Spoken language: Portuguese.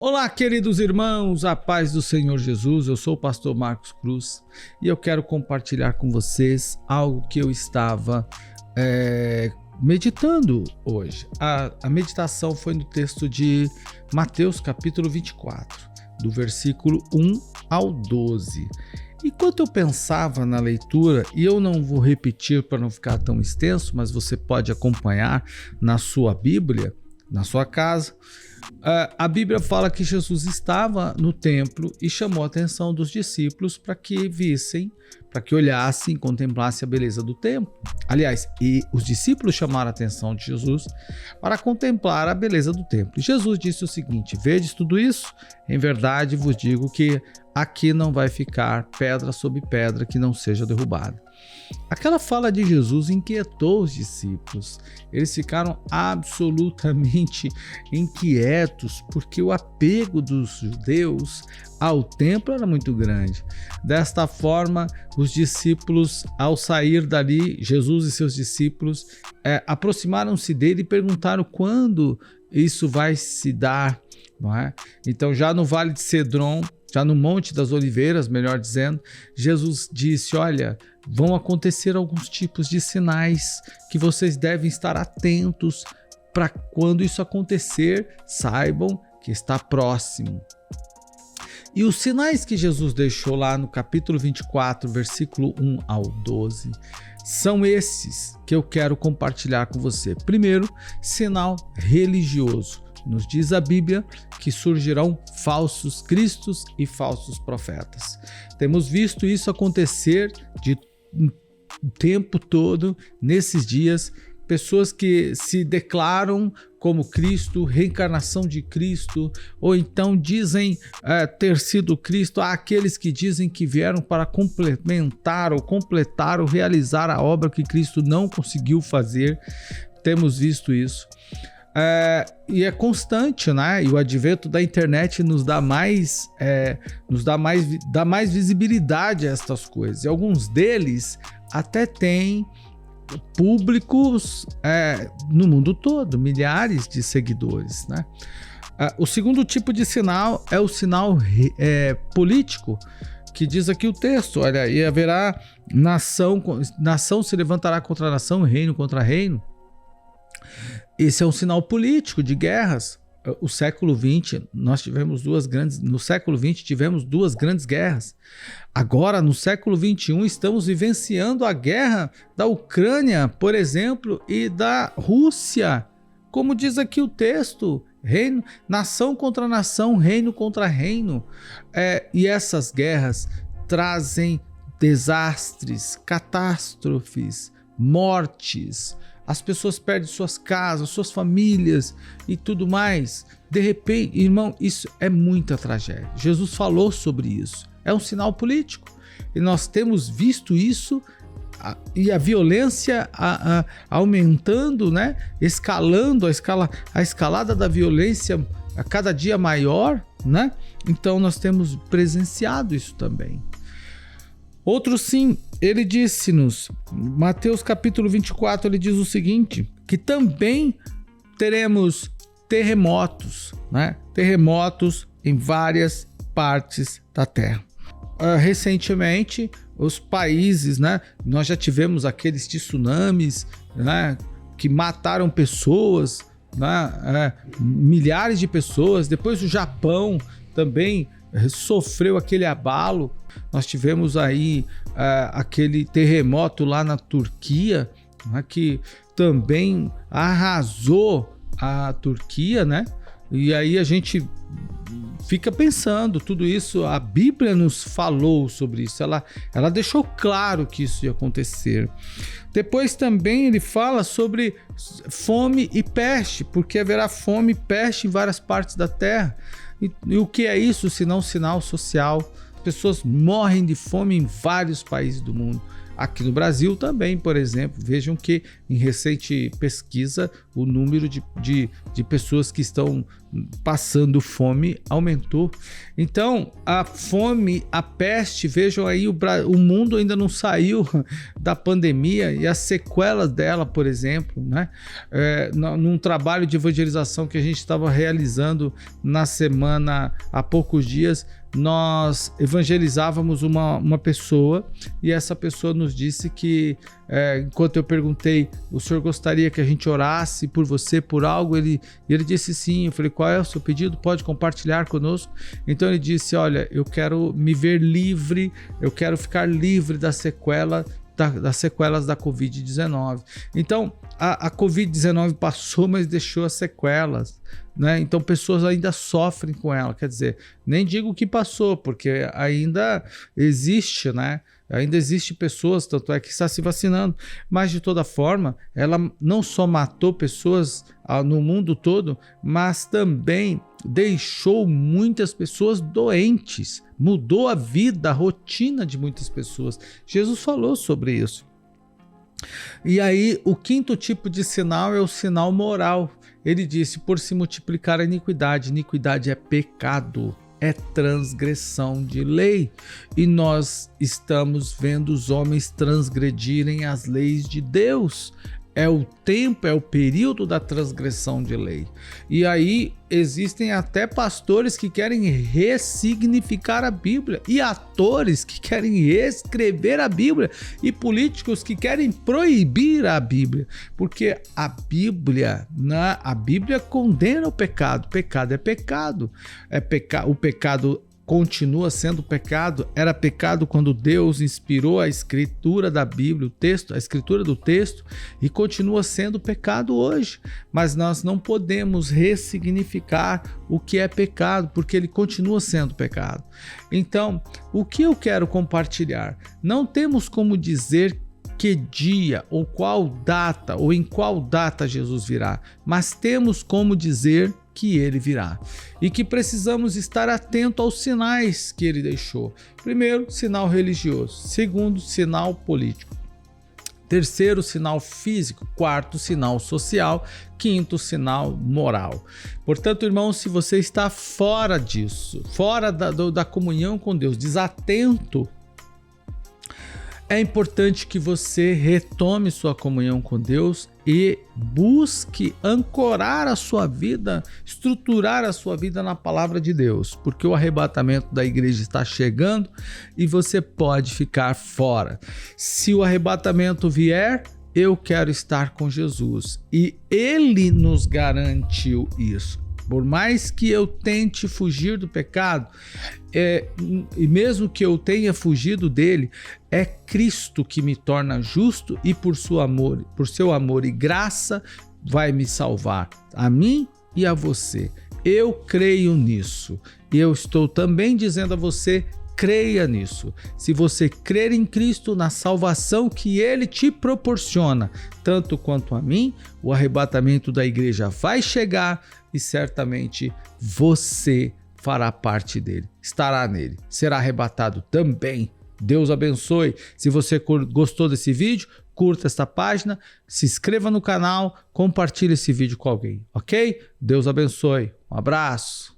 Olá, queridos irmãos, a paz do Senhor Jesus. Eu sou o pastor Marcos Cruz e eu quero compartilhar com vocês algo que eu estava meditando hoje. A meditação foi no texto de Mateus capítulo 24, do versículo 1 ao 12. Enquanto eu pensava na leitura, e eu não vou repetir para não ficar tão extenso, mas você pode acompanhar na sua Bíblia, na sua casa. A Bíblia fala que Jesus estava no templo e chamou a atenção dos discípulos para que vissem, para que olhassem, contemplassem a beleza do templo. Aliás, e os discípulos chamaram a atenção de Jesus para contemplar a beleza do templo. E Jesus disse o seguinte: vedes tudo isso? Em verdade vos digo que aqui não vai ficar pedra sobre pedra que não seja derrubada. Aquela fala de Jesus inquietou os discípulos. Eles ficaram absolutamente inquietos porque o apego dos judeus ao templo era muito grande. Desta forma, os discípulos, ao sair dali, Jesus e seus discípulos aproximaram-se dele e perguntaram quando isso vai se dar, não é? Então, já no Vale de Cedron, já no Monte das Oliveiras, melhor dizendo, Jesus disse: olha, vão acontecer alguns tipos de sinais que vocês devem estar atentos para quando isso acontecer, saibam que está próximo. E os sinais que Jesus deixou lá no capítulo 24, versículo 1 ao 12, são esses que eu quero compartilhar com você. Primeiro, sinal religioso. Nos diz a Bíblia que surgirão falsos cristos e falsos profetas. Temos visto isso acontecer o tempo todo nesses dias. Pessoas que se declaram como Cristo, reencarnação de Cristo, ou então dizem ter sido Cristo. Há aqueles que dizem que vieram para complementar ou completar ou realizar a obra que Cristo não conseguiu fazer. Temos visto isso. E é constante, né? E o advento da internet nos dá mais visibilidade a estas coisas. E alguns deles até têm públicos no mundo todo, milhares de seguidores, né? O segundo tipo de sinal é o sinal político, que diz aqui o texto: olha, e haverá nação se levantará contra nação, reino contra reino. Esse é um sinal político de guerras. O século XX, no século XX tivemos duas grandes guerras. Agora, no século XXI, estamos vivenciando a guerra da Ucrânia, por exemplo, e da Rússia. Como diz aqui o texto, nação contra nação, reino contra reino. E essas guerras trazem desastres, catástrofes, mortes. As pessoas perdem suas casas, suas famílias e tudo mais. De repente, irmão, isso é muita tragédia. Jesus falou sobre isso. É um sinal político. E nós temos visto isso e a violência aumentando, né? Escalando, a escalada da violência a cada dia maior, né? Então nós temos presenciado isso também. Outro sim, ele disse-nos, Mateus capítulo 24, ele diz o seguinte, que também teremos terremotos, né? Terremotos em várias partes da Terra. Recentemente, os países, né? Nós já tivemos aqueles tsunamis, né? Que mataram pessoas, né? Milhares de pessoas. Depois o Japão também sofreu aquele abalo. Nós tivemos aí aquele terremoto lá na Turquia, né, que também arrasou a Turquia, né? E aí a gente fica pensando, tudo isso, a Bíblia nos falou sobre isso, ela deixou claro que isso ia acontecer. Depois também ele fala sobre fome e peste, porque haverá fome e peste em várias partes da terra. E o que é isso senão sinal social? Pessoas morrem de fome em vários países do mundo. Aqui no Brasil também, por exemplo, vejam que em recente pesquisa, o número de pessoas que estão passando fome aumentou. Então, a fome, a peste, vejam aí, o mundo ainda não saiu da pandemia e as sequelas dela, por exemplo, né? Num trabalho de evangelização que a gente estava realizando na semana, há poucos dias, nós evangelizávamos uma pessoa e essa pessoa nos disse que, enquanto eu perguntei, o senhor gostaria que a gente orasse por você, por algo? Ele disse sim. Eu falei, qual é o seu pedido? Pode compartilhar conosco? Então ele disse, olha, eu quero me ver livre, eu quero ficar livre das sequelas da Covid-19. Então, a Covid-19 passou, mas deixou as sequelas, né? Então, pessoas ainda sofrem com ela. Quer dizer, nem digo que passou, porque ainda existe, né? Ainda existe pessoas, tanto é que está se vacinando, mas de toda forma, ela não só matou pessoas no mundo todo, mas também deixou muitas pessoas doentes, mudou a vida, a rotina de muitas pessoas. Jesus falou sobre isso. E aí, o quinto tipo de sinal é o sinal moral. Ele disse, por se multiplicar a iniquidade. Iniquidade é pecado, é transgressão de lei. E nós estamos vendo os homens transgredirem as leis de Deus. É o tempo, é o período da transgressão de lei. E aí existem até pastores que querem ressignificar a Bíblia, e atores que querem reescrever a Bíblia, e políticos que querem proibir a Bíblia, porque a Bíblia condena o pecado. Pecado é pecado. O pecado continua sendo pecado. Era pecado quando Deus inspirou a escritura da Bíblia, o texto, a escritura do texto, e continua sendo pecado hoje. Mas nós não podemos ressignificar o que é pecado, porque ele continua sendo pecado. Então, o que eu quero compartilhar? Não temos como dizer que dia ou qual data ou em qual data Jesus virá, mas temos como dizer que ele virá e que precisamos estar atento aos sinais que ele deixou. Primeiro, sinal religioso. Segundo, sinal político. Terceiro, sinal físico. Quarto, sinal social. Quinto, sinal moral. Portanto, irmãos, se você está fora disso, fora da comunhão com Deus, desatento, é importante que você retome sua comunhão com Deus e busque ancorar a sua vida, estruturar a sua vida na palavra de Deus, porque o arrebatamento da igreja está chegando e você pode ficar fora. Se o arrebatamento vier, eu quero estar com Jesus e ele nos garantiu isso. Por mais que eu tente fugir do pecado, e mesmo que eu tenha fugido dele, é Cristo que me torna justo e por seu amor e graça vai me salvar, a mim e a você. Eu creio nisso e eu estou também dizendo a você, creia nisso. Se você crer em Cristo, na salvação que ele te proporciona, tanto quanto a mim, o arrebatamento da igreja vai chegar e certamente você fará parte dele, estará nele, será arrebatado também. Deus abençoe. Se você gostou desse vídeo, curta esta página, se inscreva no canal, compartilhe esse vídeo com alguém, ok? Deus abençoe. Um abraço.